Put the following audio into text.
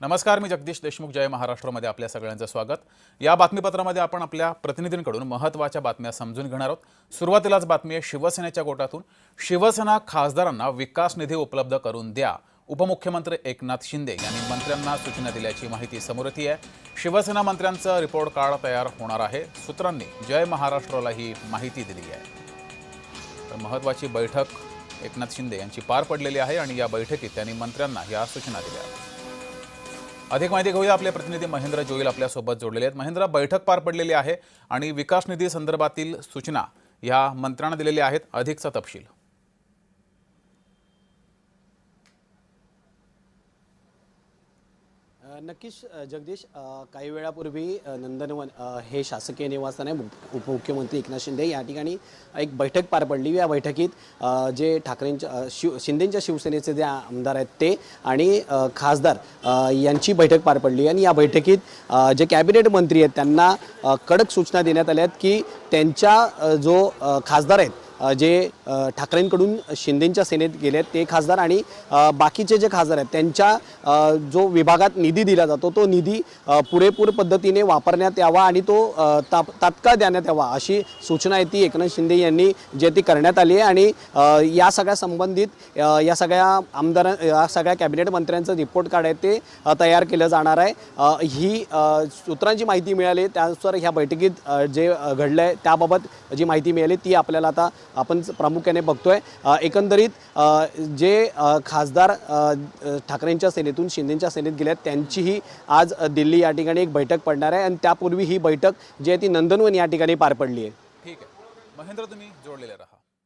नमस्कार, मी जगदीश देशमुख. जय महाराष्ट्रमध्ये आपल्या सगळ्यांचं स्वागत. या बातमीपत्रामध्ये आपण आपल्या प्रतिनिधींकडून महत्त्वाच्या बातम्या समजून घेणार आहोत. सुरुवातीलाच बातमी आहे शिवसेनेच्या गोटातून. शिवसेना खासदारांना विकास निधी उपलब्ध करून द्या. उपमुख्यमंत्री एकनाथ शिंदे यांनी मंत्र्यांना सूचना दिल्याची माहिती समोर येते आहे. शिवसेना मंत्र्यांचं रिपोर्ट कार्ड तयार होणार आहे. सूत्रांनी जय महाराष्ट्राला ही माहिती दिली आहे. तर महत्त्वाची बैठक एकनाथ शिंदे यांची पार पडलेली आहे आणि या बैठकीत त्यांनी मंत्र्यांना या सूचना दिल्या. अधिक माहिती घेऊया. आपले प्रतिनिधी महेंद्र जोईल आपल्या सोबत जोडलेले आहेत. महेंद्र, बैठक पार पडलेली आहे आणि विकास निधी संदर्भातील सूचना या मंत्र्यांना दिलेल्या आहेत. अधिकचा तपशील. नक्कीच जगदीश, काही वेळापूर्वी नंदनवन हे शासकीय निवासस्थान आहे. उपमुख्यमंत्री एकनाथ शिंदे या ठिकाणी एक बैठक पार पडली. या बैठकीत जे ठाकरेंच्या शिंदेंच्या शिवसेनेचे जे आमदार आहेत ते आणि खासदार यांची बैठक पार पडली आणि या बैठकीत जे कॅबिनेट मंत्री आहेत त्यांना कडक सूचना देण्यात आल्या आहेत की त्यांच्या जो खासदार आहेत जे ठाकरेंकडून शिंदेंच्या सेनेत गेले आहेत ते खासदार आणि बाकीचे जे खासदार आहेत त्यांच्या जो विभागात निधी दिला जातो तो निधी पुरेपूर पद्धतीने वापरण्यात यावा आणि तो तात्काळ देण्यात यावा अशी सूचना आहे ती एकनाथ शिंदे यांनी जे ती करण्यात आली आहे. आणि या सगळ्या संबंधित या सगळ्या कॅबिनेट मंत्र्यांचं रिपोर्ट कार्ड आहे ते तयार केलं जाणार आहे. ही सूत्रांची माहिती मिळाली त्यानुसार ह्या बैठकीत जे घडलं आहे त्याबाबत जी माहिती मिळाली ती आपल्याला आता आपण प्रामुख्याने बघतोय. एकंदरीत जे खासदार ठाकरेंच्या सेनेतून शिंदेंच्या सेनेत गेले आहेत त्यांचीही आज दिल्ली या ठिकाणी एक बैठक पडणार आहे आणि त्यापूर्वी ही बैठक जी आहे ती नंदनवन या ठिकाणी पार पडली आहे. ठीक आहे महेंद्र, तुम्ही जोडलेले राहा.